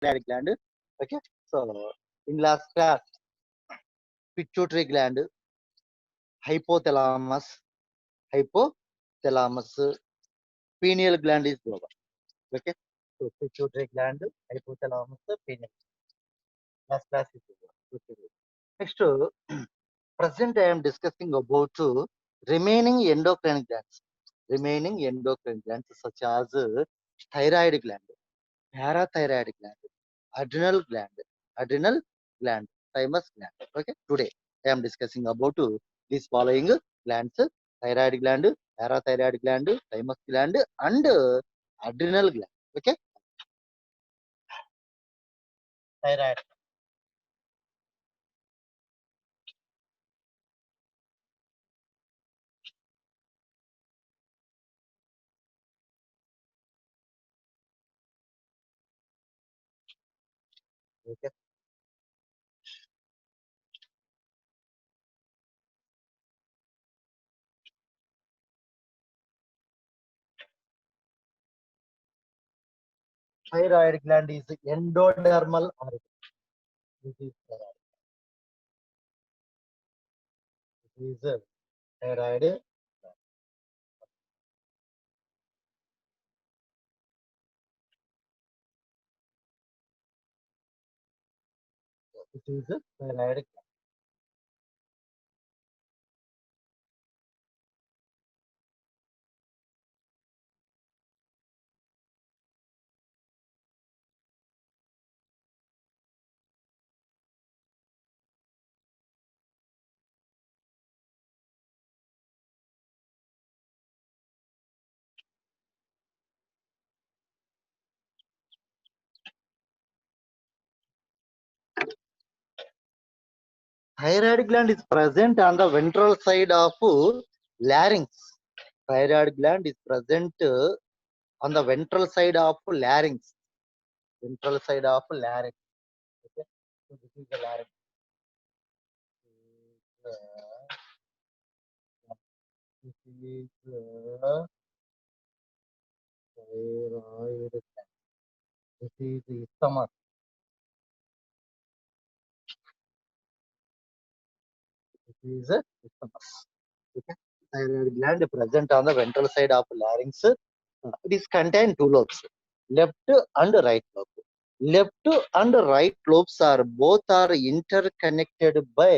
thyroid gland. Okay, so in last class, pituitary gland, hypothalamus, hypothalamus, pineal gland is over. Okay, so pituitary gland, hypothalamus, pineal. Last class is over. Okay. Next, present I am discussing about remaining endocrine glands. Remaining endocrine glands such as thyroid gland, parathyroid gland, adrenal gland, thymus gland. Okay, today I am discussing about these following glands: thyroid gland, parathyroid gland, thymus gland, and adrenal gland. Okay, thyroid. Okay. Thyroid gland is endodermal organ. This is thyroid. This is thyroid. This is thyroid. Thyroid gland is present on the ventral side of larynx. Thyroid gland is present on the ventral side of larynx. Ventral side of larynx. Okay. So this is the larynx. This is the thyroid gland. This is the stomach. This is the stomach. Okay. Thyroid gland present on the ventral side of larynx. It is contain two lobes, left and right lobe. Left and right lobes are both are interconnected by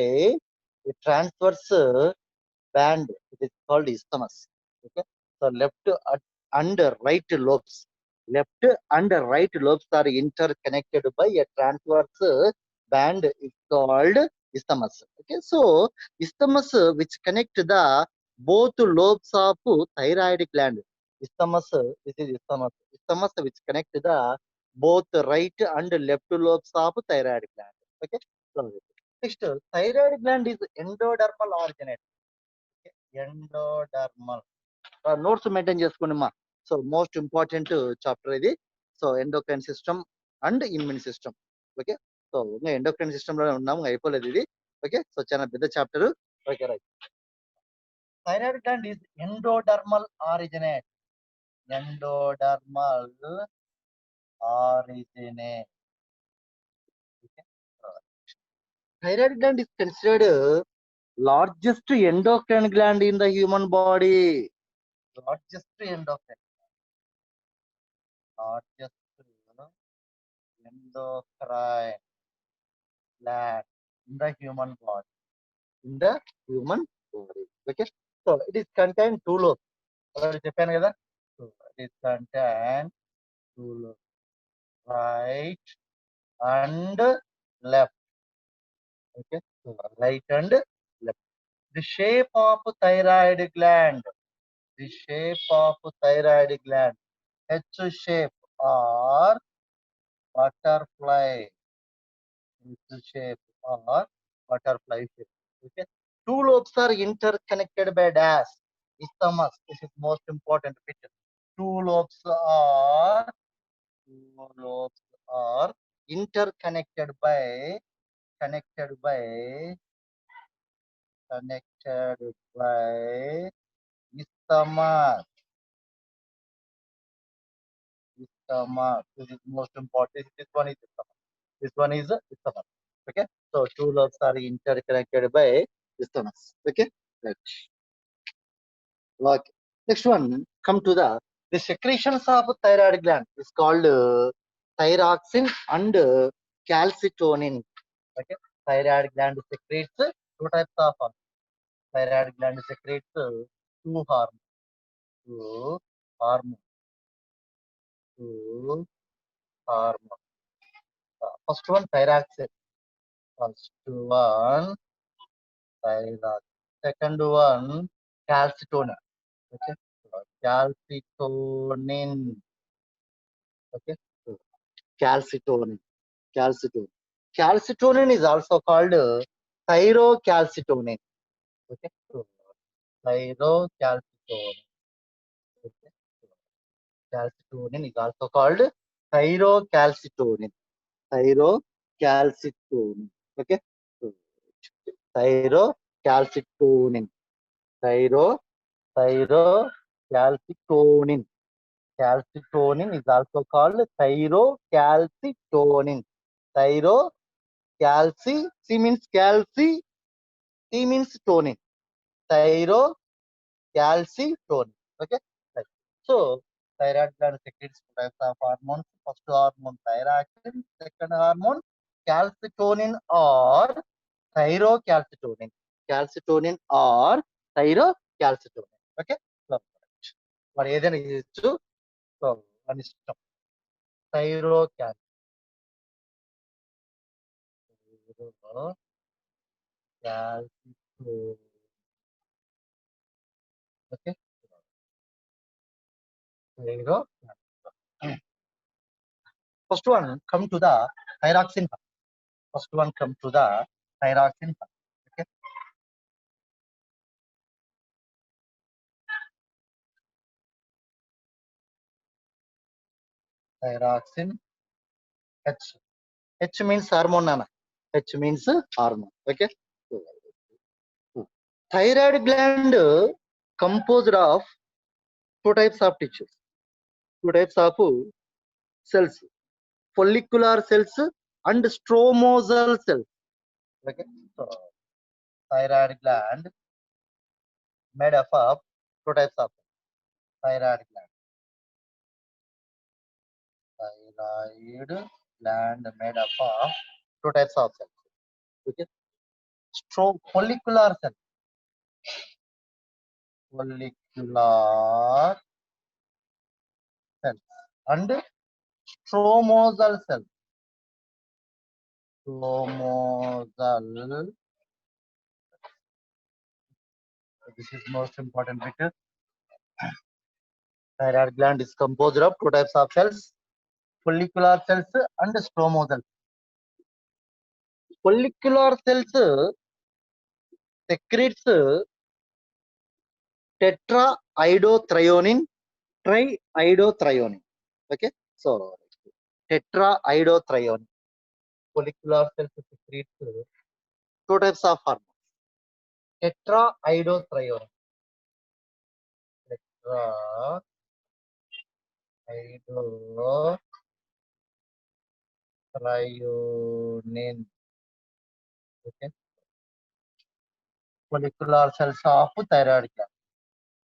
a transverse band. It is called isthmus. Okay, so left and right lobes, left and right lobes are interconnected by a transverse band. Is called isthmus. Okay, so isthmus which connect the both lobes of thyroid gland. Isthmus, this is isthmus. Isthmus which connect the both right and left lobes of thyroid gland. Okay, so next thyroid gland is endodermal origin. Endodermal notes maintain చేసుకోండి మా so most important chapter ఇది so endocrine system and immune system okay so ఇంకా endocrine system లోనే ఉన్నాము అయిపోలేదు ఇది okay so చాలా పెద్ద chapter okay right thyroid gland is endodermal originate endodermal originate thyroid gland is considered largest endocrine gland in the human body. Largest endocrine. Largest endocrine gland in the human body. In the human body. Okay. So it is contain two lobes. Already Japan kada? So it is contain two lobes. Right and left. Okay. So right and left. The shape of thyroid gland. The shape of thyroid gland. H shape or butterfly. H shape or butterfly shape. Okay. Two lobes are interconnected by dash. Isthmus. This is most important picture. Two lobes are interconnected by connected by connected by isthmus. isthmus. This is most important. This one is isthmus. This one is isthmus. Okay. So two lobes are interconnected by isthmus. Okay. Right. Okay. Next one, come to the secretions of thyroid gland is called thyroxine and calcitonin. Okay. Thyroid gland secretes two types of hormones. Thyroid gland secretes two hormones. Two hormones. Two hormones. First one thyroxine. First one thyroxine. Second one calcitonin. Okay. Calcitonin. Okay. Calcitonin. Calcitonin. Calcitonin is also called thyrocalcitonin. Okay. Thyrocalcitonin. Okay. Calcitonin is also called thyrocalcitonin. Thyrocalcitonin. Okay. Thyrocalcitonin. Thyrocalcitonin. Calcitonin is also called thyrocalcitonin. Calci, C means calci, T means tonin. Thyrocalcitonin. Okay. Right. So thyroid gland secretes two types of hormones. First hormone thyroxine, second hormone calcitonin or thyrocalcitonin. Calcitonin or thyrocalcitonin. Okay. So, మరి ఏదైనా చేయొచ్చు. So మన ఇష్టం. Thyrocalcitonin. Okay. Thyro. First one come to the thyroxine. First one come to the thyroxine. Okay. Thyroxine H. H means hormone. Nana. H means hormone. Okay. Thyroid gland composed of two types of tissues. Two types of cells. Follicular cells and stromosal cells. Okay. So thyroid gland made up of two types of thyroid gland. Thyroid gland made up of two types of cells. Okay. Follicular cells. Follicular cells and stromosal cells. Stromosal. This is most important because thyroid gland is composed of two types of cells, follicular cells and stromosal. Follicular cells secretes tetraiodothrionin, triiodothrionin. Okay, so tetraiodothrionin. Follicular cells secretes two types of hormones. Tetraiodothrionin. Tetraiodothrionin. Okay. Follicular cells of thyroid gland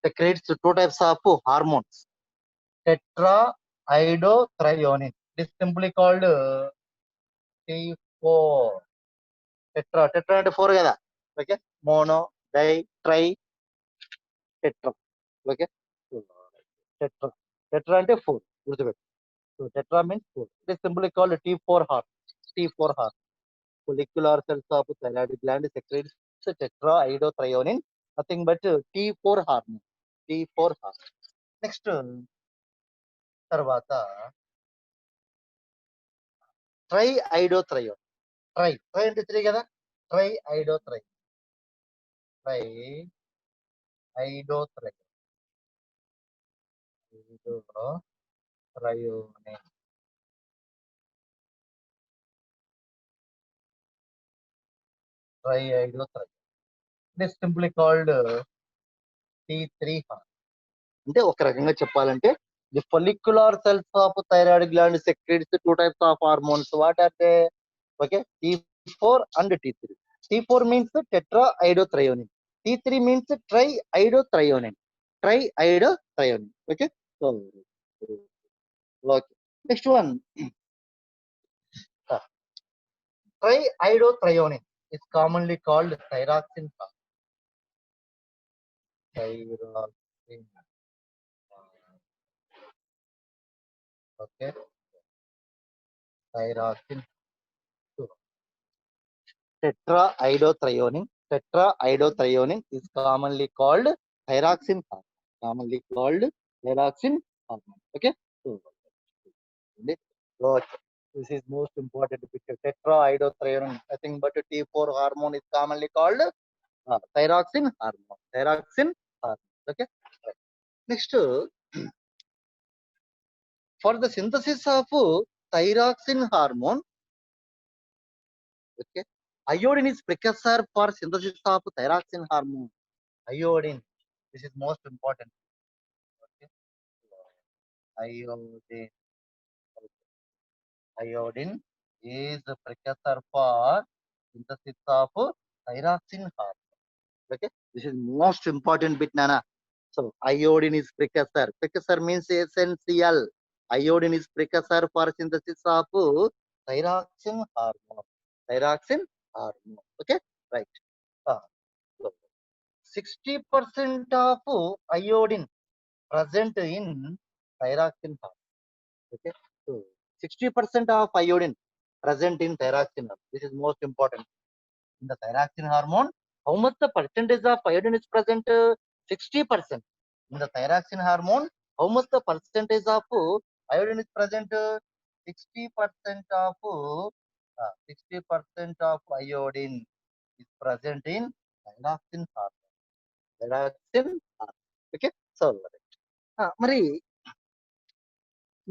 secretes two types of hormones. Tetraiodothrionin. It is simply called T4. Tetra. Tetra అంటే 4 కదా. Okay. Mono, di, tri, tetra. Okay. Tetra. Tetra అంటే 4. గుర్తుపెట్టు. So tetra means 4. It is simply called T4 hormone. T4 hormone. Follicular cells of thyroid gland secretes tetraiodothrionin. Nothing but T4 hormone. T4 hormone. Next తర్వాత triiodothrionin. Tri అంటే 3 కదా. Triiodothrionin. Triiodothrionin. Triiodothrionin. Triiodothrionin. It is simply called T3 hormone. అంటే ఒక రకంగా చెప్పాలంటే The follicular cells of thyroid gland secretes two types of hormones. What are they? Okay, T4 and T3. T4 means tetraiodothyronine. T3 means triiodothyronine. Triiodothyronine. Okay, so okay. Next one, triiodothyronine is commonly called thyroxine. Thyroxine. Okay, thyroxine. Tetraiodothyronine is commonly called thyroxine hormone. Commonly called thyroxine hormone. Okay. So, okay. This is most important picture. Tetraiodothyronine. Nothing but T4 hormone is commonly called thyroxine hormone. Thyroxine hormone. Okay. Right. Next, for the synthesis of thyroxine hormone, okay, iodine is precursor for synthesis of thyroxine hormone. Iodine. This is most important. Okay. Iodine. Iodine is the precursor for synthesis of thyroxine hormone. Okay. This is most important bit, Nana. So iodine is precursor. Precursor means essential. Iodine is precursor for synthesis of thyroxine hormone. Thyroxine hormone. Okay. Right. Uh, so 60% of iodine present in thyroxine hormone. Okay. So 60% of iodine present in thyroxine. This is most important. In the thyroxine hormone, how much the percentage of iodine is present? 60%. In the thyroxine hormone, how much the percentage of iodine is present? 60% of 60% of iodine is present in thyroxine hormone. Thyroxine hormone. Okay. So, మరి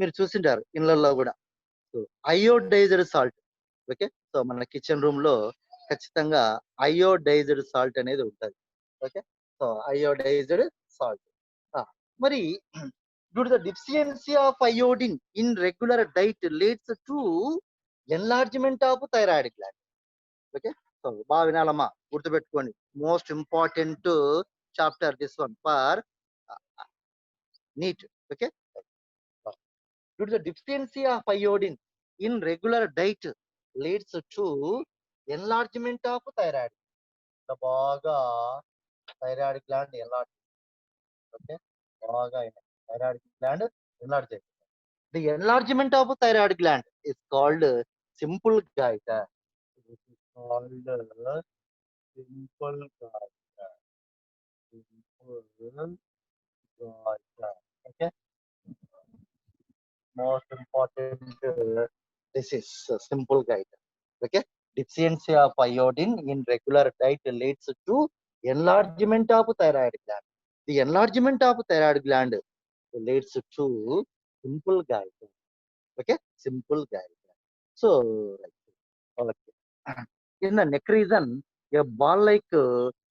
మీరు చూసింటారు ఇళ్లలో కూడా iodised salt. Okay. So మన kitchen room లో ఖచ్చితంగా iodised salt అనేది ఉంటుంది. ఓకే. So iodised salt. మరి due to the deficiency of iodine in regular diet leads to enlargement of thyroid gland. Okay. So బాగా వినాలమ్మా, గుర్తుపెట్టుకోండి. Most important chapter this one for NEET. Okay. Due to the deficiency of iodine in regular diet leads to enlargement of thyroid. The baga thyroid gland enlarge. Okay, baga thyroid gland enlarge. The enlargement of thyroid gland is called simple goiter. It is called simple goiter. Simple goiter. Okay. Most important disease, simple guide. Okay. Deficiency of iodine in regular diet leads to enlargement of thyroid gland. The enlargement of thyroid gland leads to simple guide. Okay. Simple guide. So, okay. In the neck region, a ball-like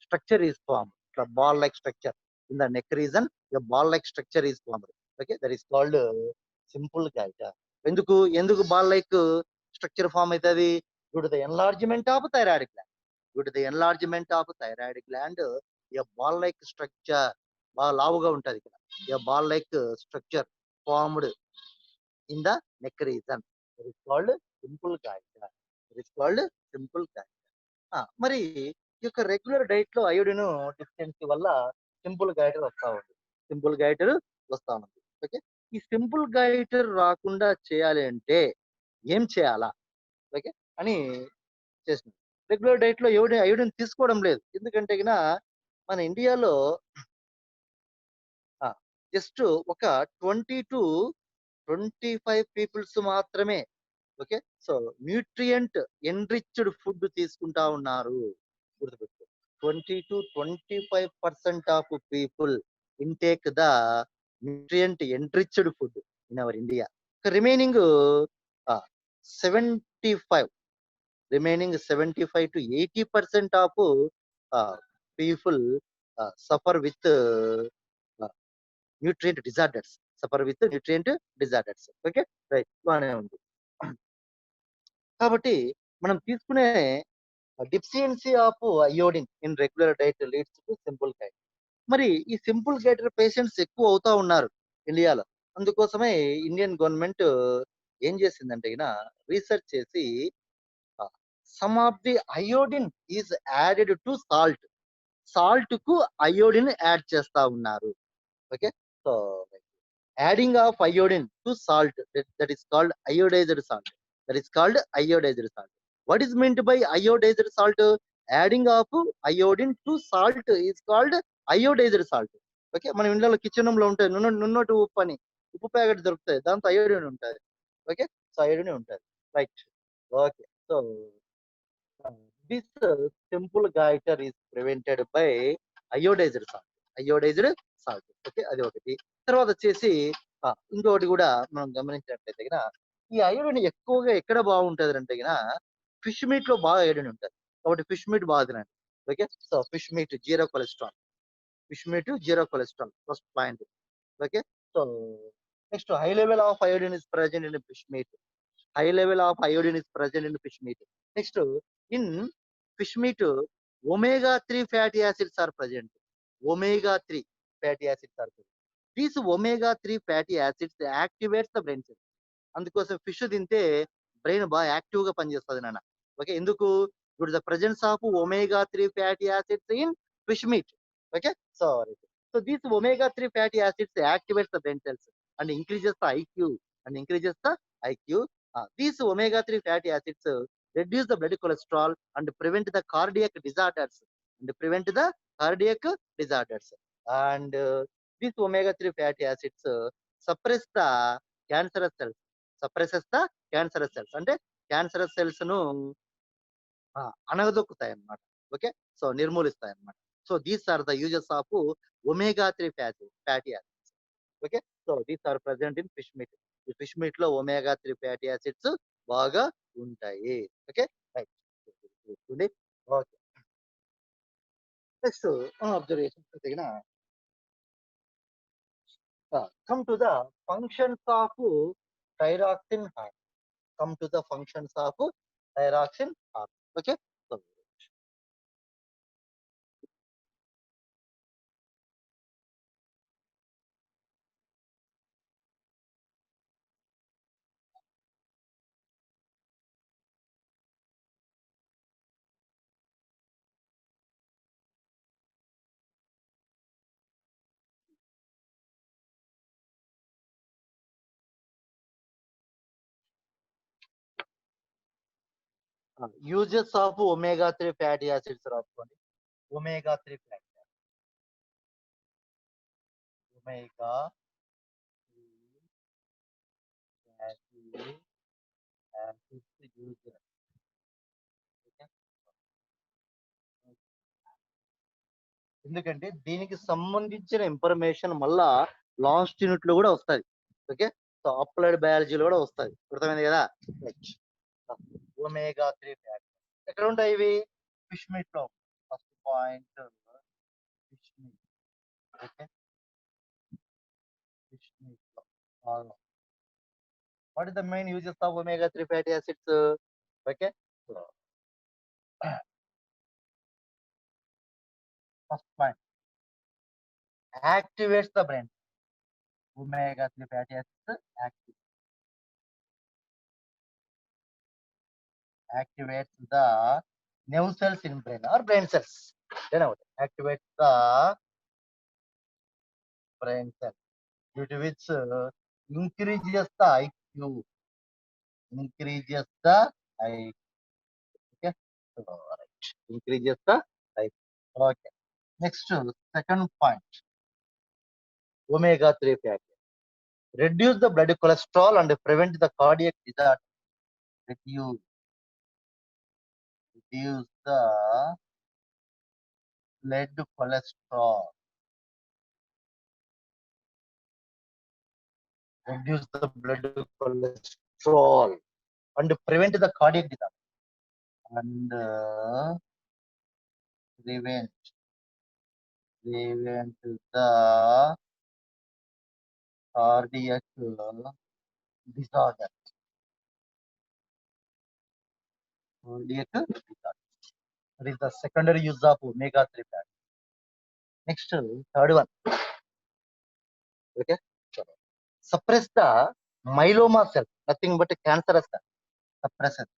structure is formed. A ball-like structure. In the neck region, a ball-like structure is formed. Okay. That is called simple goitre. ఎందుకు ball like structure form అవుతుంది? Due to the enlargement of thyroid gland. Due to the enlargement of thyroid gland a ball like structure, బాగా లావుగా ఉంటుంది ఇక్కడ. A ball like structure formed in the neck region. It is called simple goitre. It is called simple goitre. మరి ఈ యొక్క regular diet లో iodine deficiency వల్ల simple goitre వస్తా ఉంది. సింపుల్ గైటర్ వస్తా ఉంది. ఓకే. ఈ సింపుల్ గైటర్ రాకుండా చేయాలి అంటే ఏం చేయాలా? ఓకే అని చేసిన రెగ్యులర్ డైట్ లో అయోడిన్ తీసుకోవడం లేదు. ఎందుకంటే మన ఇండియాలో జస్ట్ ఒక 20 to 25 పీపుల్స్ మాత్రమే okay so nutrient enriched food తీసుకుంటా ఉన్నారు. గుర్తుపెట్టుకో, 20 to 25% of people intake the nutrient enriched food in our India. Remaining 75 to 80% of people suffer with nutrient disorders, suffer with nutrient disorders. Okay right బానే ఉంది. కాబట్టి మనం తీసుకునే deficiency of iodine in regular diet leads to simple గైటర్. మరి ఈ simple గైటర్ patients ఎక్కువ అవుతా ఉన్నారు ఇండియాలో. అందుకోసమే ఇండియన్ గవర్నమెంట్ ఏం చేసిందంటే రీసెర్చ్ చేసి some of the iodine is added to salt. Salt కు అయోడిన్ యాడ్ చేస్తా ఉన్నారు. Okay so adding of iodine to salt, that is called iodized salt. That is called iodized salt. What is meant by iodized salt? Adding of iodine to salt is called iodized salt. Okay మన ఇంట్లో kitchen room లో ఉంటాయి నున్నటి ఉప్పు అని, ఉప్పు packet దొరుకుతాయి, దాంతో iodine ఉంటుంది. ఓకే సో అయోడిన్ ఉంటుంది. Right. Okay so this simple goiter is prevented by iodized salt. Iodized salt. Okay అది ఒకటి. తర్వాత వచ్చేసి ఇంకొకటి కూడా మనం గమనించినట్లయితే ఈ అయోడిన్ ఎక్కువగా ఎక్కడ బాగుంటది అంటే ఫిష్ మీట్ లో బాగా అయోడిన్ ఉంటుంది. కాబట్టి ఫిష్ మీట్ బాగా తినండి. Okay so fish meet zero cholesterol. Fish meet zero cholesterol first point. Okay so next high level of iodine is present in fish meet. High level of iodine is present in fish meat. Next, in fish meat, omega-3 fatty acids are present. Omega-3 fatty acids are present. These omega-3 fatty acids activates the brain cells. అందుకోసం fish తింటే brain బాగా active గా పనిచేస్తుంది నాన్న. Okay ఎందుకు? ఇప్పుడు the presence of omega-3 fatty acids in fish meat. Okay sorry. So these omega-3 fatty acids activates the brain cells and increases the IQ and increases the IQ. These omega-3 fatty acids reduce the blood cholesterol and prevent the cardiac disorders. And these omega-3 fatty acids suppress the cancerous cells. అంటే cancerous cells ను అనగదొక్కుతాయి అన్నమాట. Okay so నిర్మూలిస్తాయి అన్నమాట. So these are the uses of omega-3 fatty acids. Okay so these are present in fish meat. ఈ fish meat లో omega-3 fatty acids బాగా ఉంటాయి. Okay right. Okay next observation come to the functions of thyroxine hormone. Come to the functions of thyroxine hormone. Okay so uses of omega-3 fatty acids రాసుకోండి. omega-3 fatty omega-3 fatty acids uses. Okay ఎందుకంటే దీనికి సంబంధించిన information మళ్ళా last unit లో కూడా వస్తుంది. Okay so applied బయాలజీలో కూడా వస్తుంది. అర్థమైంది కదా? omega-3 ఫ్యాటీ ఎక్కడ ఉంటాయి ఇవి? ఫిష్ మీట్ లో. First point fish meat. Okay fish meat లో what is the main uses of omega-3 fatty acids? Okay first point activates the brain. omega-3 fatty acids activates the nerve cells in brain or brain cells. Then activates the brain cells, due to which increases the IQ. Increases the IQ. Okay, so, right. Increases the IQ. Okay. Next, second point. Omega-3 fatty reduce the blood cholesterol and prevent the cardiac disorder. Reduce the blood cholesterol. Reduce the blood cholesterol and prevent the cardiac disorder. And prevent the cardiac disorder. Cardiac disorder. That is the secondary use of omega-3 fat. Next, third one. Okay. Suppress the myeloma cell. Nothing but a cancerous cell. Suppress it.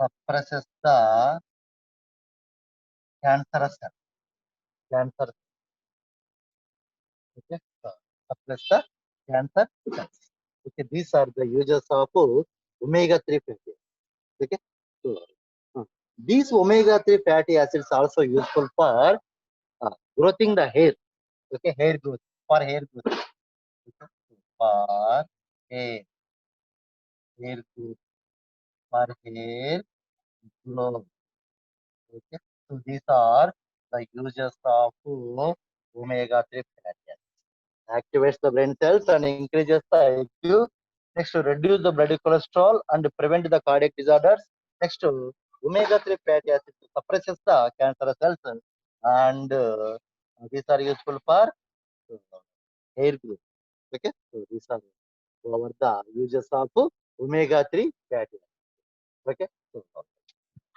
Suppresses the cancerous cell. Cancer. Okay. Suppress the cancer cells. Okay. These are the uses of omega-3 fatty acids. Okay. So, these omega-3 fatty acids also useful for growing the hair. Okay. Hair growth. For hair growth. Okay. For hair growth. For hair growth. Okay. So these are the uses of omega-3 fatty acids. Activates the brain cells and increases the IQ. Next, to reduce the blood cholesterol and prevent the cardiac disorders. Next, omega-3 fatty acids suppresses the cancerous cells and these are useful for hair growth. Okay, so these are over the uses of omega-3 fatty acids. Okay, so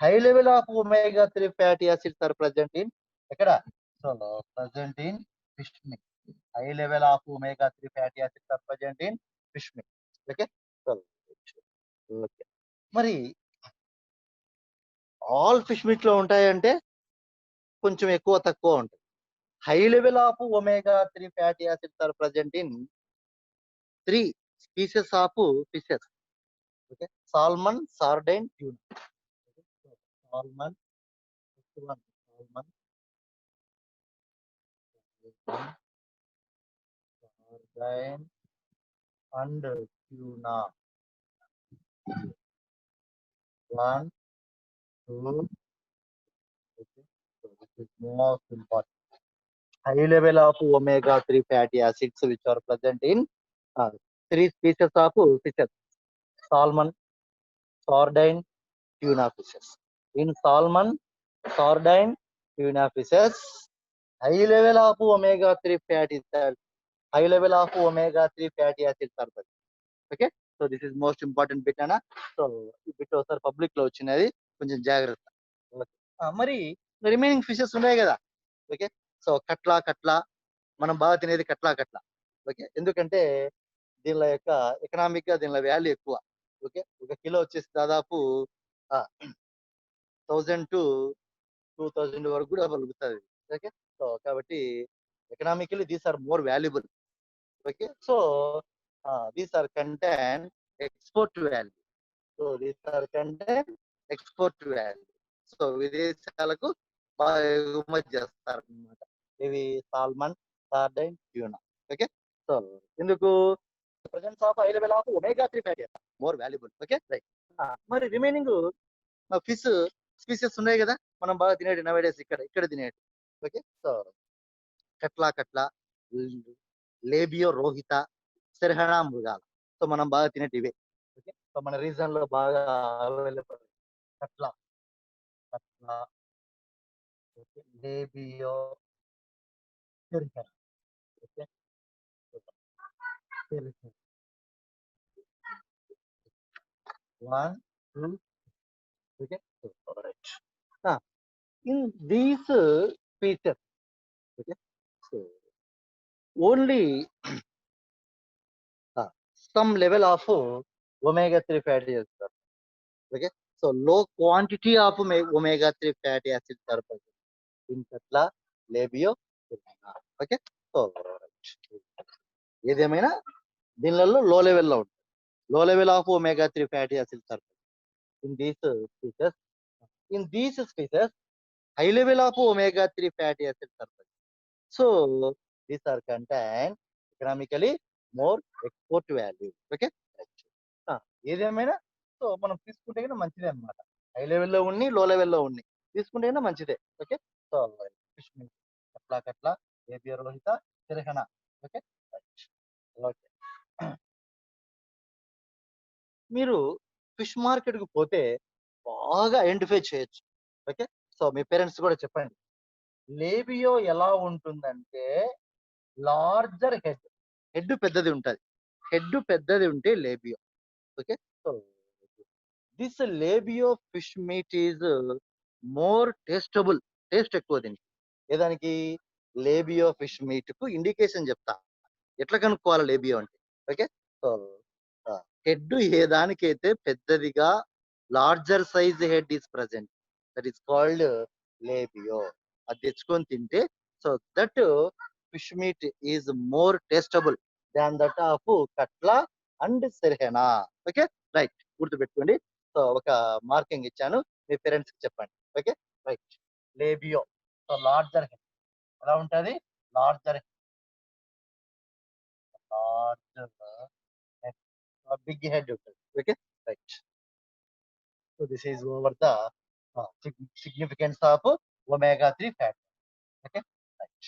high level of omega-3 fatty acids are present in ekkada? So present in fish meat. High level of omega-3 fatty acids are present in fish meat. Okay, so okay. మరి all fish meat లో ఉంటాయంటే కొంచెం ఎక్కువ తక్కువ ఉంటాయి. High level of omega-3 fatty acids are present in 3 species of fishes. Okay, salmon, sardine, tuna. Okay, so salmon, salmon, sardine, and tuna. 1, 2. Okay, so this is most important. High level of omega-3 fatty acids which are present in 3 species of fishes: salmon, sardine, tuna fishes. In salmon, sardine, tuna fishes, high level of omega-3 fatty acids, high level of omega-3 fatty acids are present. Okay, so this is most important bit ana. So ఈ bit ఒకసారి public లో వచ్చినది, కొంచెం జాగ్రత్త. మరి remaining fishes ఉన్నాయి కదా. Okay, so కట్లా మనం బాగా తినేది కట్లా. ఓకే, ఎందుకంటే దీనిల యొక్క ఎకనామిక్ గా దీనిల వాల్యూ ఎక్కువ. ఓకే, ఒక కిలో వచ్చేసి దాదాపు 1000 to 2000 వరకు కూడా పలుకుతుంది. ఓకే, సో కాబట్టి economically these are more valuable. Okay, so these are content export value. So these are content export value. So విదేశాలకు బాగా ఎగుమతి చేస్తారు అనమాట. ఇవి salmon, sardine, tuna. Okay, so ఎందుకు presence of high level of omega-3 fatty more valuable. Okay, right. మరి remaining fish species ఉన్నాయి కదా మనం బాగా తినేటి నవేడేస్ ఇక్కడ తినేటి. ఓకే, సో కట్లా, లేబియో రోహిత, సిర్హణ మృగాలు. సో మనం బాగా తినేటి ఇవే. ఓకే, సో మన రీజన్ లో బాగా అవైలబుల్ కట్లా, okay, Labeo, సిర్హణ. Okay, సిర్హణ. 1, 2. Okay, so alright. In these features, okay, so only some level of omega-3 fatty acids. Okay, so low quantity of omega-3 fatty acids are present in katla, labio, sirhana. Okay, so ఏదేమైనా దీనిలలో లో లెవెల్లో ఉంటుంది. లో level of omega-3 fatty acids are in these species. In these species, high level of omega-3 fatty acids are present. So these are contained economically more export value. Okay, ఏదేమైనా so మనం తీసుకుంటే కన్నా మంచిదే అనమాట. హై లెవెల్లో ఉన్ని, లో లెవెల్లో ఉన్ని తీసుకుంటే కన్నా మంచిదే. Okay, so fish meat catla, ఏబియో రోహిత, సిరహణ. Okay, okay. మీరు ఫిష్ మార్కెట్ కు పోతే బాగా ఐడెంటిఫై చేయొచ్చు. ఓకే, సో మీ పేరెంట్స్ కూడా చెప్పండి, లేబియో ఎలా ఉంటుందంటే లార్జర్ హెడ్ పెద్దది ఉంటది. హెడ్ పెద్దది ఉంటే labeo. Okay. So this labeo fish meat is more tastable. Taste ఎక్కువ దీనికి. ఏదానికి? లేబియో ఫిష్ మీట్ కు ఇండికేషన్ చెప్తా. ఎట్లా కనుక్కోవాలి లేబియో అంటే? ఓకే. సో హెడ్ ఏ దానికైతే పెద్దదిగా larger size head is present, that is called labeo. అది తెచ్చుకొని తింటే so that fish meat is more tastable than that of catla and సెర్హెనా. ఓకే. రైట్. గుర్తుపెట్టుకోండి. సో ఒక మార్కింగ్ ఇచ్చాను. మీ పేరెంట్స్ కి చెప్పండి. Okay. Right. Labeo. So larger head ఎలా ఉంటది? Larger larger head, big head ఉంటుంది. Okay. Right. So this is over the significance of omega-3 fat. Okay. Right.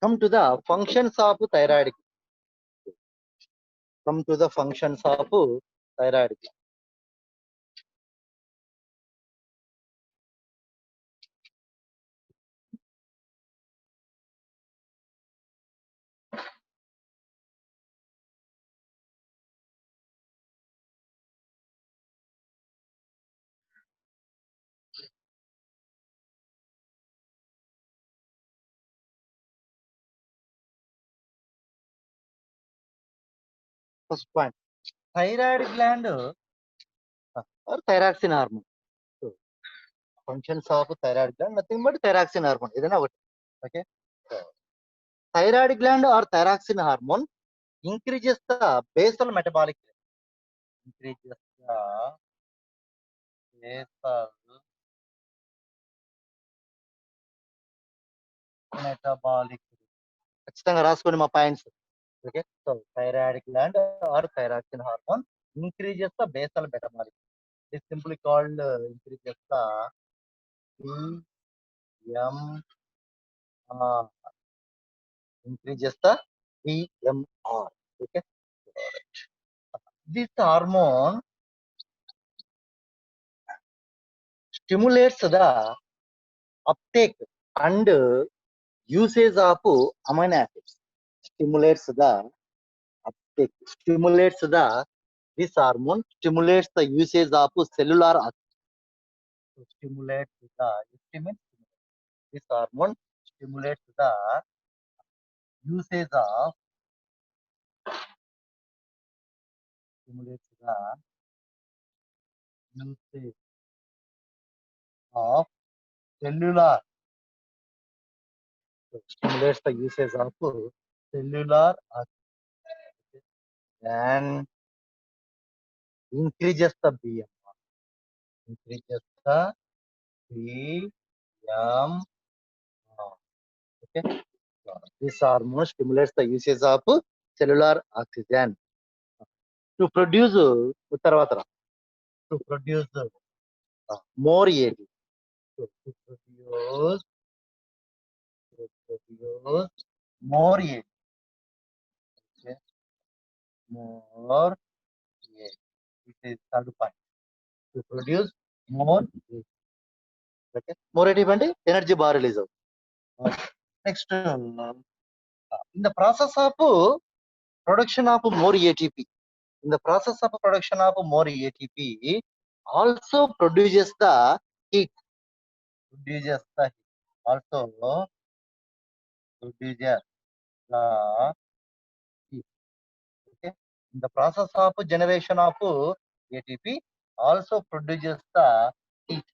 Come to the functions of thyroid. Come to the functions of thyroid. First point, thyroid gland or thyroxine hormone. So, functions of thyroid gland, nothing but thyroxine hormone. Idana okati. Okay. So, thyroid gland or thyroxine hormone increases the basal metabolic rate. Increases the basal metabolic rate. ఖచ్చితంగా రాసుకోండి మా points. Okay. So thyroid gland or thyroxine hormone increases the basal metabolic. It is simply called increases the BMR. Increases the BMR. Okay. This hormone stimulates the uptake and usage of amino acids. Stimulates the uptake. Stimulates the This hormone stimulates the usage of cellular to stimulate the estimate. This hormone stimulates the usage of stimulates the usage of cellular. So stimulates the usage of cellular and increases the BMR. Increases the BMR. Okay. So this hormone stimulates the usage of cellular oxygen to produce తర్వాత to produce more ATP. To produce more ATP. Okay. More ATP. This is third point. To produce more ATP. Okay. More ATP అంటే energy బాగా release అవుతుంది. Next in the process of production of more ATP. In the process of production of more ATP also produces the heat. Produces the heat. Also produces the heat. Okay. In the process of generation of ATP also produces the heat.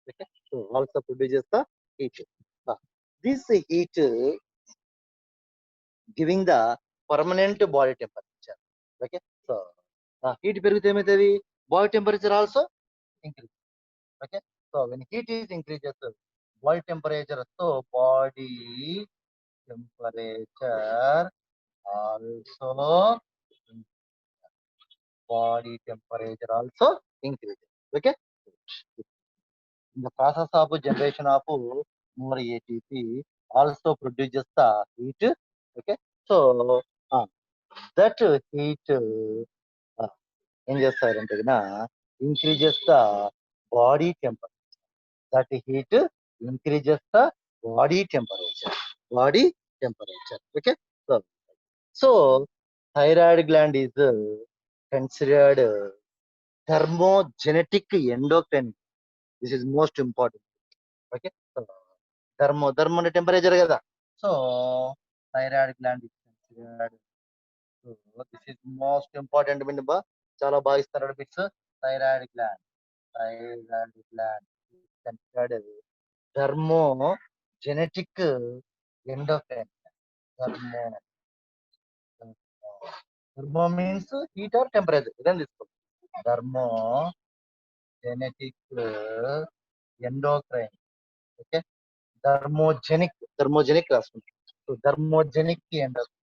Okay. So also produces the heat. This heat giving the permanent body temperature. Okay. So heat పెరిగితే ఏమవుతుంది? Body temperature also increase. Okay. So when heat is increases, body temperature, so body temperature also body temperature also increases. Okay. In the process of generation of more ATP also produces the heat. Okay. So that heat ఏం చేస్తారంటే increases the body temperature. That heat increases the body temperature. Body temperature. Okay. So thyroid gland is considered thermogenetic endocrine. This is most important. Okay. So thermo అంటే temperature కదా. So thyroid gland is considered. So this is most important. చాలా బాగా ఇస్తారు bits. Thyroid gland. Thyroid gland is considered thermogenetic endocrine. Thermo. Thermo means heat or temperature. Then this thermogenetic endocrine. Okay. Thermogenic రాసుకుంటాం. So thermogenic endocrine.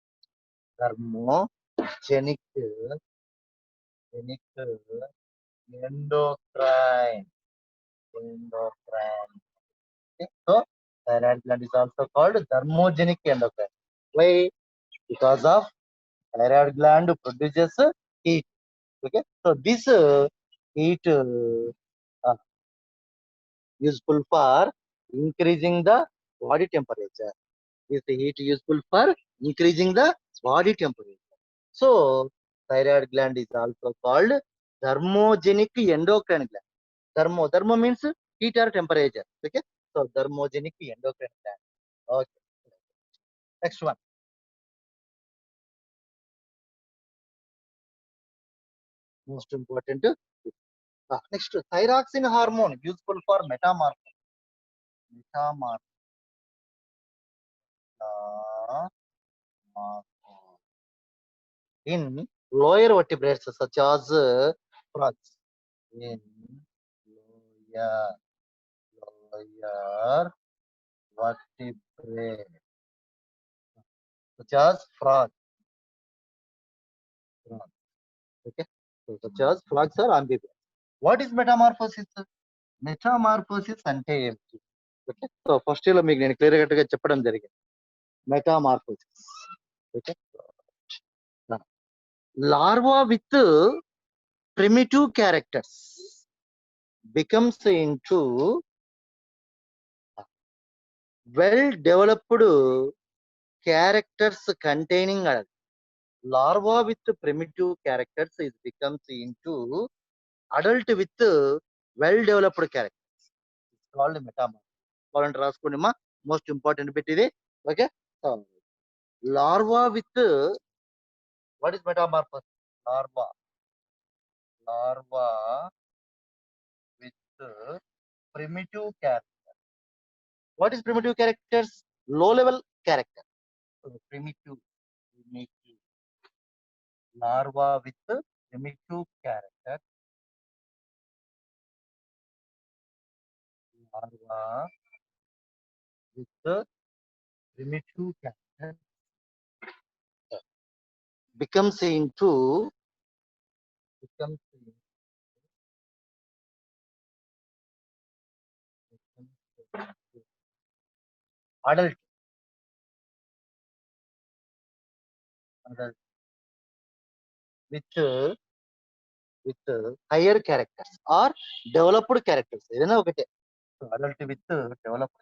Thermogenic endocrine. Endocrine. Okay. So thyroid gland is also called thermogenic endocrine. Why? Because of thyroid gland produces heat. Okay. So this heat useful for increasing the body temperature. This heat useful for increasing the body temperature. So thyroid gland is also called thermogenic endocrine gland. Thermo means heat or temperature. Okay. So thermogenic endocrine gland. Okay. Next one. Most important. Next, thyroxine hormone useful for metamorphosis. In lower vertebrates such as frogs. In lower, lower vertebrates such as frogs. Okay. So, such as frogs or amphibians. What is metamorphosis? Metamorphosis అంటే ఏమిటి? Okay. So first లో మీకు నేను clear cut గా చెప్పడం జరిగింది. Metamorphosis. Okay. Larva with primitive characters becomes into well developed characters containing adult. Larva with primitive characters is becomes into adult with well developed characters. It's called metamorphosis. Most important bit is okay. So larva with what is metamorphosis? Larva with primitive character. What is primitive characters? Low level character. So primitive larva with primitive character. Larva with primitive character becomes into adult with higher characters or developed characters. ఏదైనా ఒకటే. So adult with developed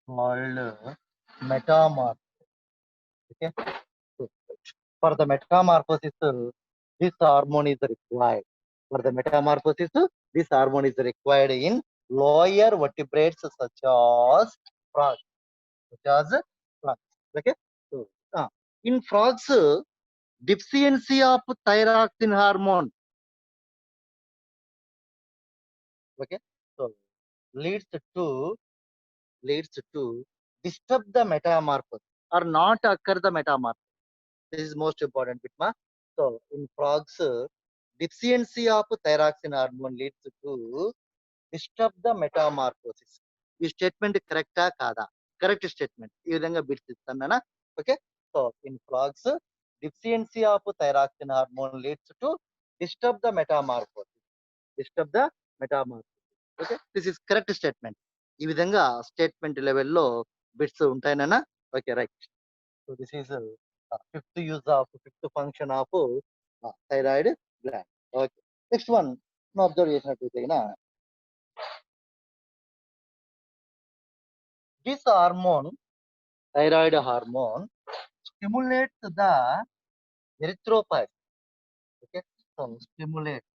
called metamorphosis. Okay. So, for the metamorphosis, this hormone is required. For the metamorphosis, this hormone is required in lower vertebrates such as frogs. Okay. So, in frogs, deficiency of thyroxine hormone. Okay. So leads to disturb the metamorphosis or not occur the metamorphosis. This is most important bit ma. So in frogs, deficiency of thyroxine hormone leads to disturb the metamorphosis. ఈ statement కరెక్టా కాదా? Correct statement. ఈ విధంగా bits ఇస్తాను. Okay. So in frogs deficiency of thyroxine hormone leads to disturb the metamorphosis. Disturb the metamorphosis. Okay. This is correct statement. ఈ విధంగా statement లెవెల్లో bits ఉంటాయనా? Okay, right. So this is fifth function of thyroid gland. Okay. Next one observe చేసినట్లయితే this hormone, thyroid hormone, stimulates the erythropoiesis. Okay, so stimulate.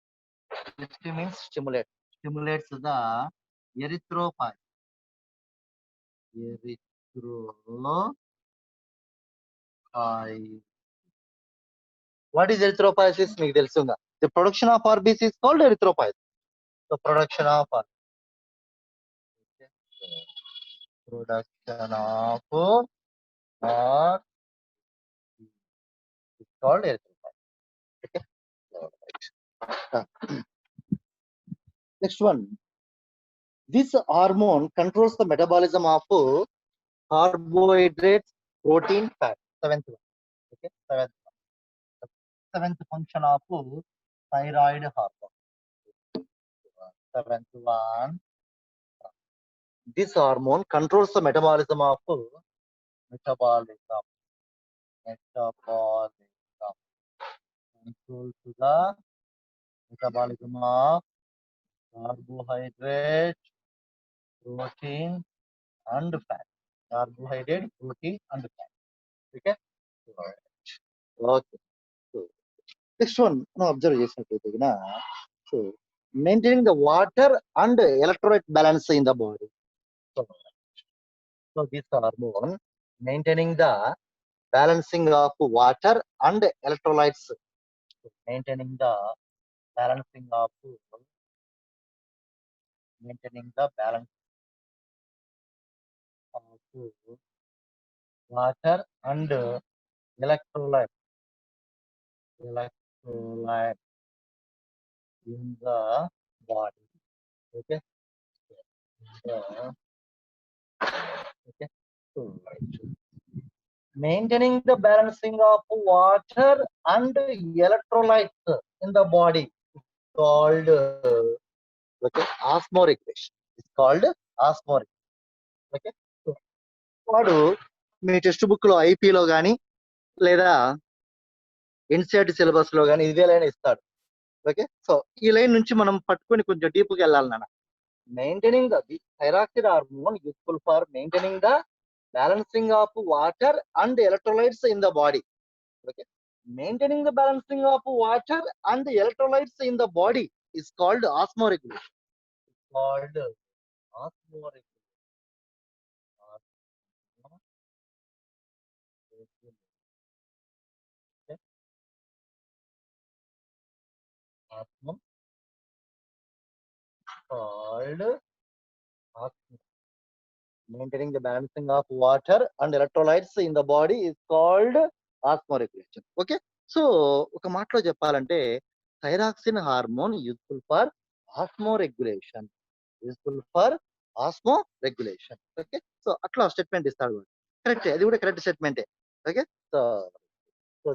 It means stimulate. Stimulates the erythropoiesis. Erythropoiesis. What is erythropoiesis? మీకు తెలుసుగా. The production of RBC is called erythropoiesis. The production of RBC is called erythropoiesis. Okay. Next one. This hormone controls the metabolism of carbohydrates, protein, fat. Seventh one. Okay. Seventh function of thyroid hormone. Seventh one. This hormone controls the metabolism of metabolism. Controls the metabolism of carbohydrate, protein, and fat. Carbohydrate, protein, and fat. Okay. Okay. So, next one, observe చేసినట్లయితే so maintaining the water and electrolyte balance in the body. So this hormone maintaining the balancing of water and electrolytes. Maintaining the balancing of water and electrolyte in the body. Okay. Okay. So, maintaining the balancing of water and electrolytes in the body is called okay, osmoregulation. It's called osmoregulation. Okay. So, వాడు మీ text book లో ఐపీలో కానీ లేదా NCERT syllabus లో కానీ ఇదే line ఇస్తాడు. Okay. So ఈ line నుంచి మనం పట్టుకొని కొంచెం డీప్ గా వెళ్ళాలి నాన్న. Maintaining the thyroxine hormone useful for maintaining the balancing of water and electrolytes in the body. Okay. Maintaining the balancing of water and electrolytes in the body is called osmoregulation. Maintaining the balancing of water and electrolytes in the body is called osmoregulation. Okay. So ఒక మాటలో చెప్పాలంటే thyroxine hormone useful for osmoregulation. Okay. So అట్లా statement ఇస్తాడు. Correct, అది కూడా correct స్టేట్మెంటే. Okay. So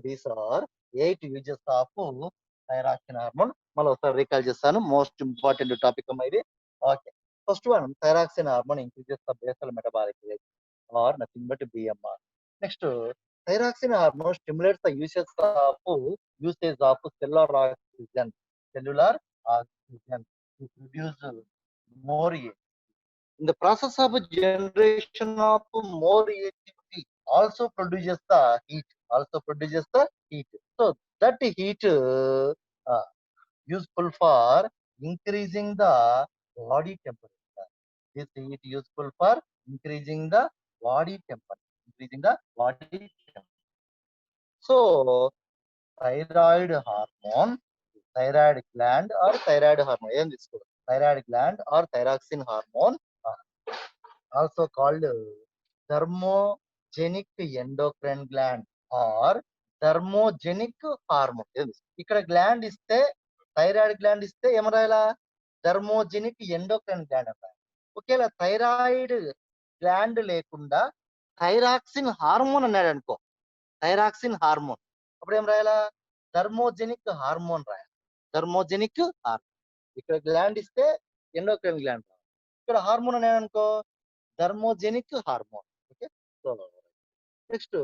these are 8 uses of thyroxine hormone. మళ్ళీ ఒకసారి రీకాల్ చేస్తాను, మోస్ట్ ఇంపార్టెంట్ టాపిక్ అమ్మా ఇది. Okay. First one, thyroxine hormone increases the basal metabolic rate or nothing but BMR. Next, thyroxine hormone stimulates the usage of cellular oxygen to produce more ATP. In the process of generation of more ATP, also produces the heat. So that heat useful for increasing the body temperature. This heat useful for increasing the body temperature. So thyroid hormone, thyroid gland or thyroid hormone, thyroid gland or thyroxine hormone, also called thermogenic endocrine gland or thermogenic hormone. ఇక్కడ gland ఇస్తే thyroid gland ఇస్తే ఏమరాయాలా? Thermogenic endocrine gland అన్నారు. ఒకవేళ thyroid gland లేకుండా thyroxine hormone అన్నాడు అనుకో, thyroxine hormone, అప్పుడు ఏం రాయాలా? థర్మోజెనిక్ హార్మోన్ రాయాలి. Thermogenic hormone. ఇక్కడ గ్లాండ్ ఇస్తే ఎండోక్రైన్ గ్లాండ్, ఇక్కడ హార్మోన్ అన్నాడు అనుకో, thermogenic hormone. Okay. So next,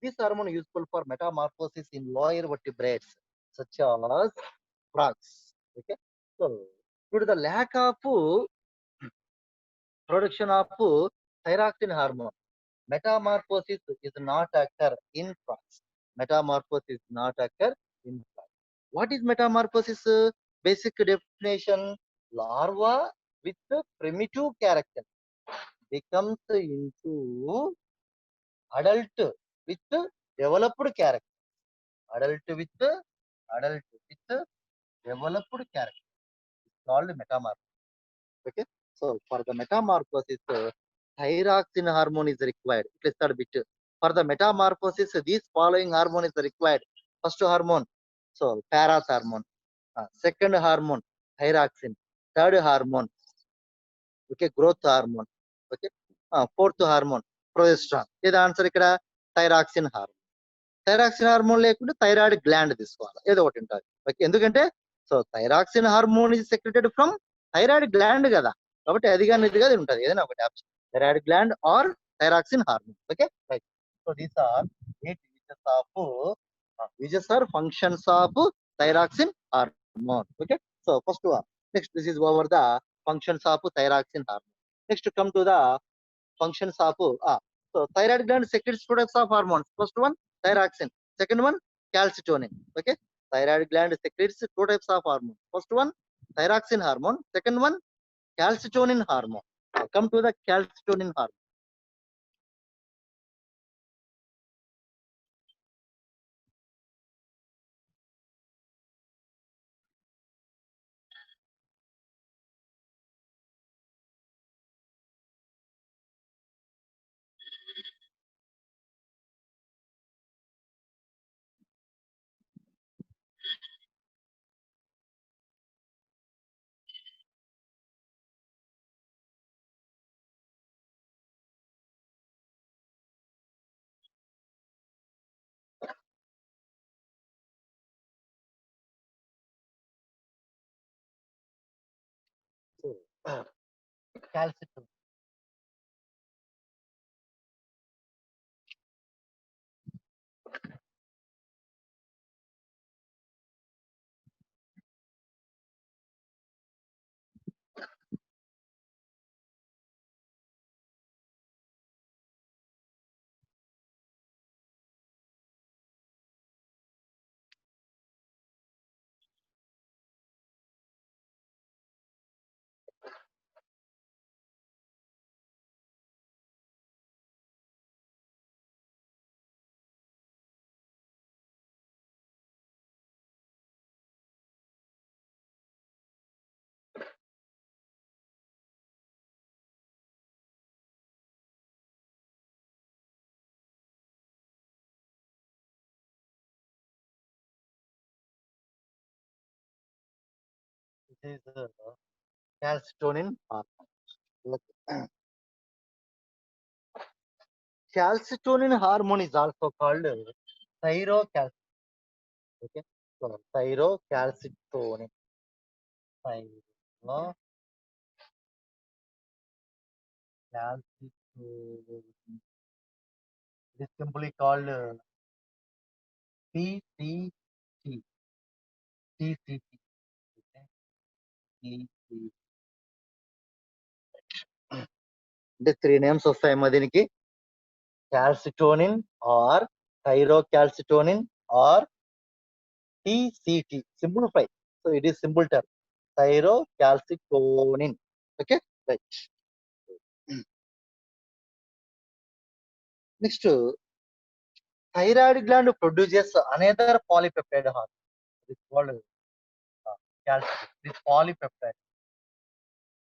this hormone useful for metamorphosis in lower vertebrates such as frogs. Okay. So due to the lack of production of thyroxine hormone, metamorphosis is not occur in frogs. Metamorphosis not occur in frogs. What is metamorphosis? Basic definition: larva with primitive character becomes into adult with developed character. Adult with developed character is called metamorphosis. Okay. So for the metamorphosis, thyroxine hormone is required. Let's start a bit. For the metamorphosis, these following hormone is required. First hormone, so paras hormone. Second hormone, thyroxine. Third hormone, okay, growth hormone. Okay. Fourth hormone, progesterone. This answer ikkada thyroxine hormone. Thyroxine hormone లేకుంటే thyroid gland తీసుకోవాలి, ఏదో ఒకటి ఉంటుంది. Okay. ఎందుకంటే so thyroxine hormone is secreted from thyroid gland కదా, కాబట్టి అది కానీ ఇది కానీ ఉంటుంది, ఏదైనా ఒకటి option, thyroid gland or thyroxine hormone. Okay, right. So these are 8 uses or functions of thyroxine hormone. Okay. So first one, next, this is over the functions of thyroxine hormone. Next, come to the functions of so thyroid gland secretes products of hormones. First one, thyroxine. Second one, calcitonin. Okay. Thyroid gland secretes two types of hormones. First one, thyroxine hormone. Second one, calcitonin hormone. Come to the calcitonin hormone. So, calcitonin. This is calcitonin hormone. Okay. Calcitonin hormone is also called thyrocalcitonin. Okay. So thyrocalcitonin. Thyrocalcitonin. It is simply called TCT. TCT. Okay. TCT. అంటే three names వస్తాయమ్మా దీనికి, calcitonin or thyrocalcitonin or TCT. Simplify. So it is simple term. Thyrocalcitonin. Okay. Right. Next, thyroid gland produces another polypeptide hormone. It is called calcium. This polypeptide.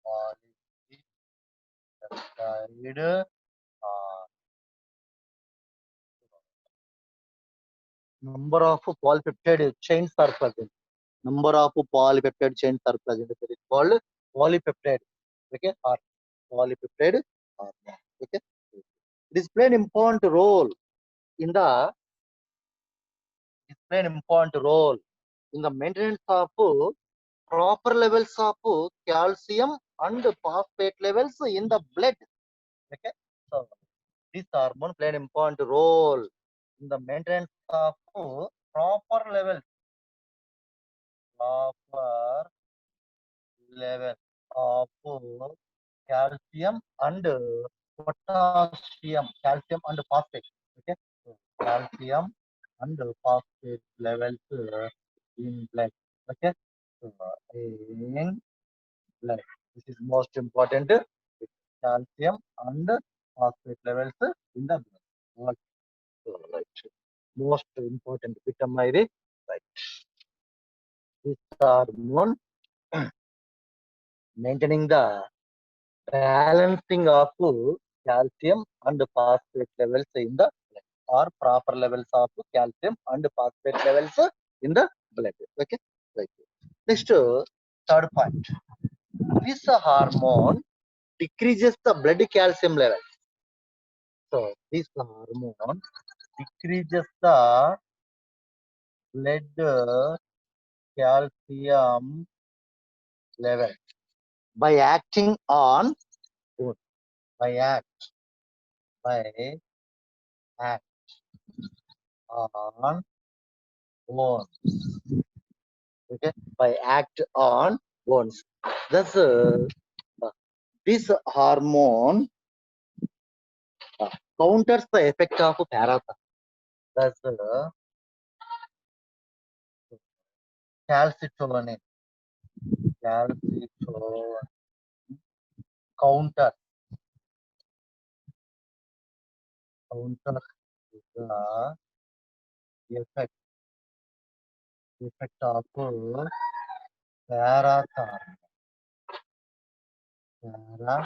Polypeptide. Number of polypeptide chains are present. Number of polypeptide chains are present. It is called polypeptide. Okay. polypeptide hormone. Okay, it is playing important role in the maintenance of proper levels of calcium and phosphate levels in the blood. Okay, so this hormone play an important role in the maintenance of proper levels, proper level of calcium and potassium, calcium and phosphate. Okay, so calcium and phosphate levels in blood. Okay, so in blood, this is most important. Calcium and phosphate levels in the blood. Okay, so right, most important vitamin is right. This hormone maintaining the balancing of calcium and phosphate levels in the blood, or proper levels of calcium and phosphate levels in the blood. Okay, right. Next, third point. This hormone decreases the blood calcium level. So this hormone decreases the blood calcium level by acting on bone, by by act on bone. Okay, by act on bones. Thus, this hormone counters the effect of parathyroid. Thus, calcitonin, calcitonin counter counter the effect of parathyroid. para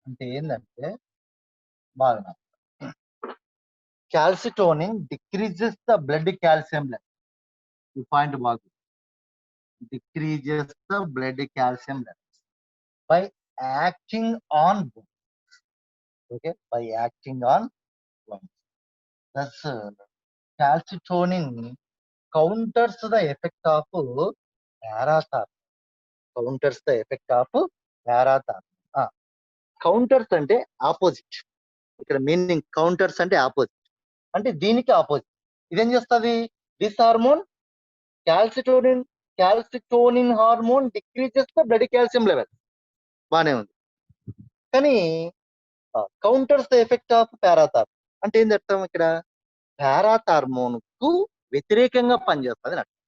అంటే ఏంటంటే బాగా calcitonin decreases the blood calcium level. ఈ point బాగా decreases the blood calcium levels by acting on bones. Okay, by acting on bones. Thus, calcitonin counters the effect of parathyroid. Counters the effect of parathyroid. Counters అంటే opposite. ఇక్కడ meaning counters అంటే opposite, అంటే దీనికి opposite. ఇదేం చేస్తుంది? This hormone calcitonin hormone decreases the blood calcium level. బానే ఉంది, కానీ counters the effect of parathormone అంటే ఏంది అర్థం? ఇక్కడ పారాథార్మోన్ కు వ్యతిరేకంగా పనిచేస్తుంది అని అర్థం.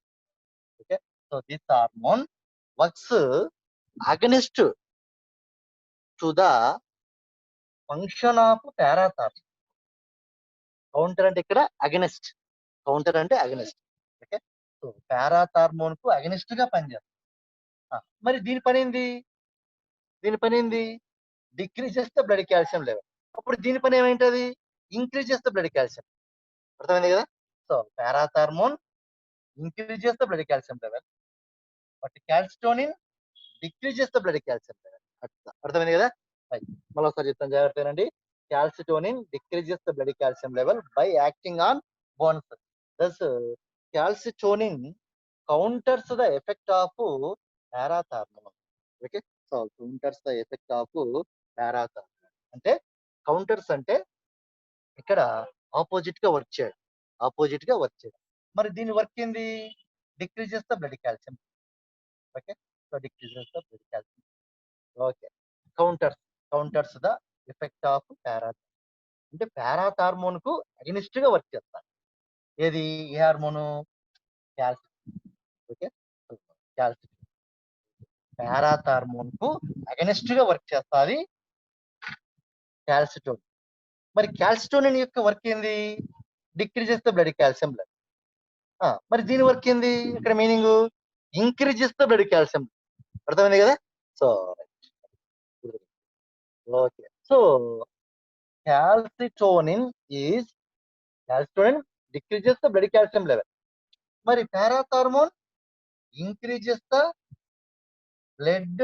Okay, so this hormone works against to the function of parathormone. Counter అంటే ఇక్కడ అగనిస్ట్, కౌంటర్ అంటే అగనిస్ట్. ఓకే, సో పారాథార్మోన్ కు అగనిస్ట్ గా పనిచేస్తుంది. మరి దీని పని ఏంది? Decreases the blood calcium level. అప్పుడు దీని పని ఏమైంటది? Increases the blood calcium. అర్థమైంది కదా? So parathormone increases the blood calcium level, but calcitonin decreases the blood calcium level. అర్థమైంది కదా? మళ్ళీ ఒకసారి చెప్తాను, జాగ్రత్తనండి. calcitonin decreases the blood calcium level by acting on bones. Thus, calcitonin counters the effect of parathyroid. Okay, so counters the effect of parathyroid. అంటే counters అంటే ఇక్కడ opposite గా వర్క్ చేయడం. మరి దీని వర్క్ ఏంది? Decreases the blood calcium. Okay, so decreases the blood calcium. Okay, counters the effect of parathormone. అంటే parathormone కు అగనిస్ట్ గా వర్క్ చేస్తారు. ఏది? ఏ hormone? Calcium. Okay, calcium parathormone కు అగనిస్ట్ గా వర్క్ చేస్తుంది క్యాల్సిటోనిన్. మరి క్యాల్సిటోనిన్ యొక్క వర్క్ ఏంది? Decreases the blood calcium level. మరి దీని వర్క్ ఏంది? ఇక్కడ meaning increases the blood calcium. అర్థమైంది కదా? So okay, so calcitonin decreases the blood calcium level. మరి parathormone increases the blood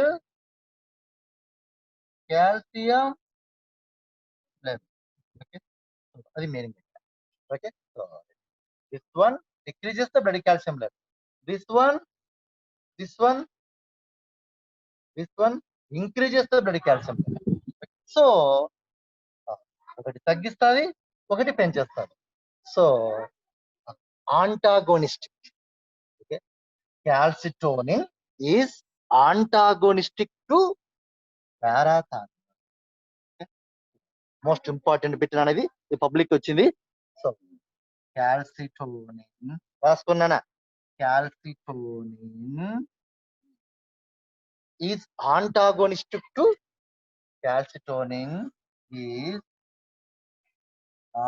calcium level. Okay, so అది meaning. Okay, so this one decreases the blood calcium level. This one, this one, this one increases the blood calcium level. So ఒకటి తగ్గిస్తుంది, ఒకటి పెంచేస్తుంది. So antagonistic. Okay, calcitonin is antagonistic to parathormone. Okay, most important bit అనేది ఈ public వచ్చింది. So calcitonin రాసుకున్నానా, calcitonin is antagonistic to calcitonin is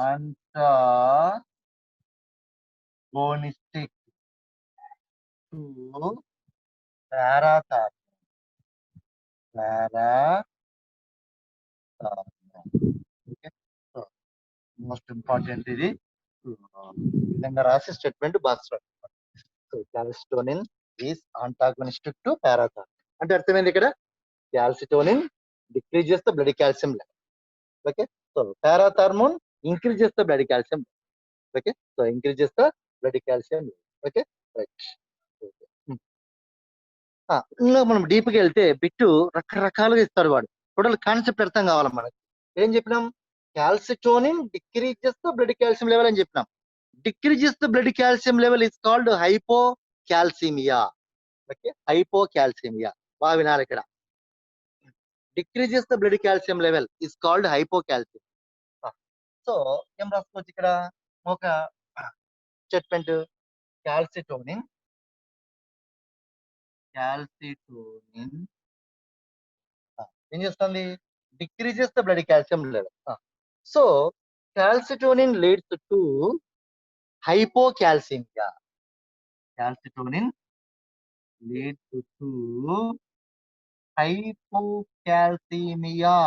antagonistic to parathormone. Okay, so most important ఇది. ఈ విధంగా రాసి స్టేట్మెంట్ బాక్స్ రాసుకోండి. So calcitonin is antagonistic to parathormone అంటే అర్థమైంది ఇక్కడ. calcitonin decreases the blood calcium level. Okay, so parathormone increases the blood calcium level. Okay, so increases the blood calcium level. Okay, right. Okay. ఇంకా మనం deep గా వెళ్తే bit రకరకాలుగా ఇస్తాడు వాడు. టోటల్ కాన్సెప్ట్ అర్థం కావాలి మనకి. ఏం చెప్పినాం, calcitonin decreases the blood calcium level అని చెప్పినాం. decreases the blood calcium level is called hypocalcemia. Okay, hypocalcemia బాగా వినాలి ఇక్కడ. decreases the blood calcium level is called hypocalcemia. So ఏం రాసుకోవచ్చు ఇక్కడ, ఒక స్టేట్మెంట్ calcitonin ఏం చేస్తుంది, decreases the blood calcium level. So calcitonin leads to hypocalcemia. calcitonin leads to hypocalcemia.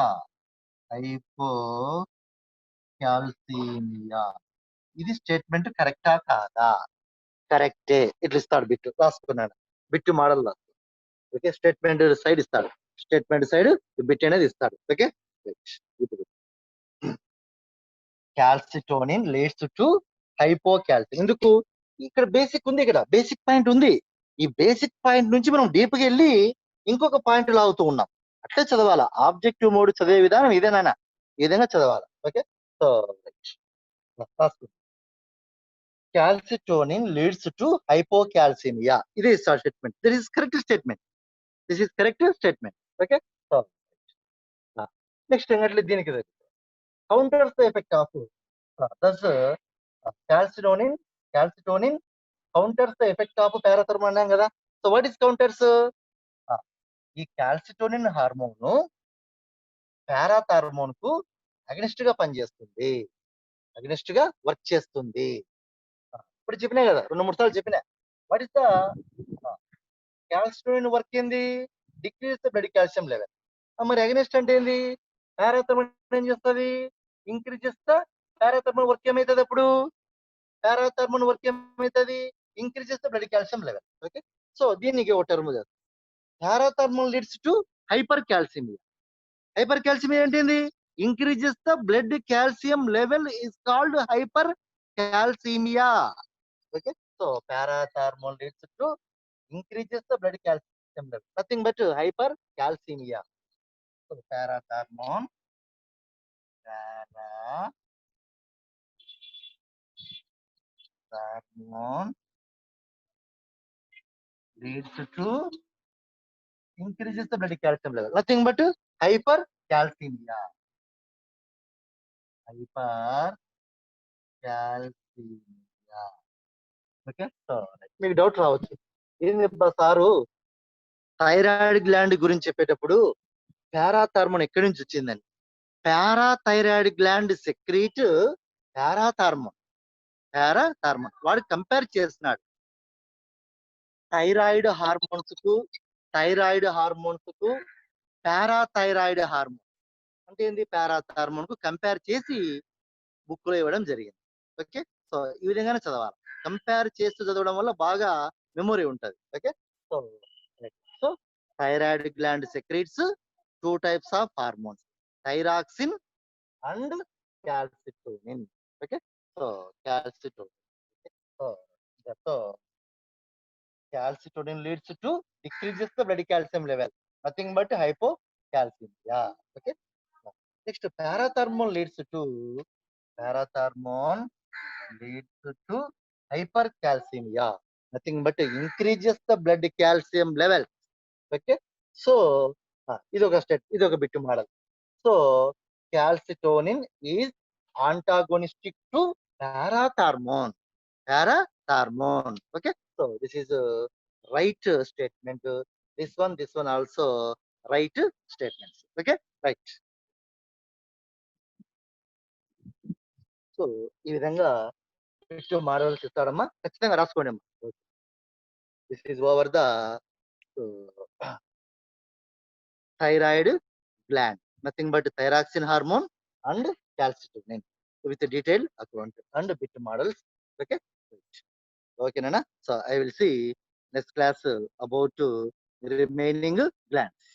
hypocalcemia ఇది స్టేట్మెంట్ కరెక్టా కాదా? కరెక్టే. ఇట్లా ఇస్తాడు బిట్టు, రాసుకున్నాను bit model. Okay, statement side ఇస్తాడు, స్టేట్మెంట్ సైడ్ బిట్ అనేది ఇస్తాడు. Okay, calcitonin leads to hypocalcemia. ఎందుకు, ఇక్కడ బేసిక్ ఉంది, ఇక్కడ బేసిక్ పాయింట్ ఉంది. ఈ బేసిక్ పాయింట్ నుంచి మనం డీప్ గా వెళ్ళి ఇంకొక పాయింట్ లాగుతూ ఉన్నాం. అట్లే చదవాలా, ఆబ్జెక్టివ్ మోడ్ చదివే విధానం ఇదేనా, ఈ విధంగా చదవాలి. Okay, so calcitonin leads to hypocalcemia. ఇది statement. This is correct statement. This is correct statement. Okay, so next ఏంటంటే దీనికి counters the effect of this calcitonin counters the effect of parathormone అన్నాం కదా. సో వాట్ ఇస్ కౌంటర్స్, ఈ calcitonin hormone parathormone కు against గా పనిచేస్తుంది, against గా work చేస్తుంది. ఇప్పుడు చెప్పినా కదా, 2-3 సార్లు చెప్పినా. What is the calcitonin work ఏంది, decrease the blood calcium level. మరి అగనిస్ట్ అంటే ఏంది, పారాథర్మోన్ ఏం చేస్తుంది, ఇంక్రీజెస్ ద పారాథర్మోన్ వర్క్ ఏమవుతుంది, అప్పుడు పారాథర్మోన్ వర్క్ ఏమవుతుంది, increases the blood calcium level. Okay, so దీనికి ఒక టర్మ్ చేస్తాం, పారాథర్మోన్ లీడ్స్ టు హైపర్ కాల్సిమియా. హైపర్ కాల్సిమియా అంటే ఏంది, increases the blood calcium level is called hypercalcemia. Okay, so parathormone leads to increases the blood calcium level, nothing but hypercalcemia. So parathormone leads to increases the blood calcium level, nothing but hypercalcemia. hypercalcemia. Okay, so మీకు doubt రావచ్చు, ఏంది sir thyroid gland గురించి చెప్పేటప్పుడు parathormone ఎక్కడి నుంచి వచ్చిందని. Parathyroid gland secrete parathormone. వాడు compare చేస్తున్నాడు థైరాయిడ్ హార్మోన్స్ కు పారాథైరాయిడ్ హార్మోన్ అంటే ఏంది, పారాథార్మోన్ కు కంపేర్ చేసి బుక్ లో ఇవ్వడం జరిగింది. ఓకే, సో ఈ విధంగానే చదవాలి, కంపేర్ చేస్తూ చదవడం వల్ల బాగా మెమొరీ ఉంటది. Okay, so thyroid gland secretes two types of hormones, thyroxine and calcitonin. Okay, so calcitonin. Okay? So calcitonin leads to decreases the blood calcium level. Nothing but hypocalcemia. Okay. Next, parathermone leads to hypercalcemia. Nothing but increases the blood calcium level. Okay. So, ఇది ఒక bit model. So, calcitonin is antagonistic to parathermone. Parathermone. Okay. So, this is a right statement. This one also right statements. Okay. Right. So ఈ విధంగా bit models ఇస్తాడమ్మా, ఖచ్చితంగా రాసుకోండి అమ్మా. This is over the thyroid gland, nothing but thyroxine hormone and calcitonin with a detailed account and bit models. Okay. Okay, Nana. So I will see next class about remaining glands.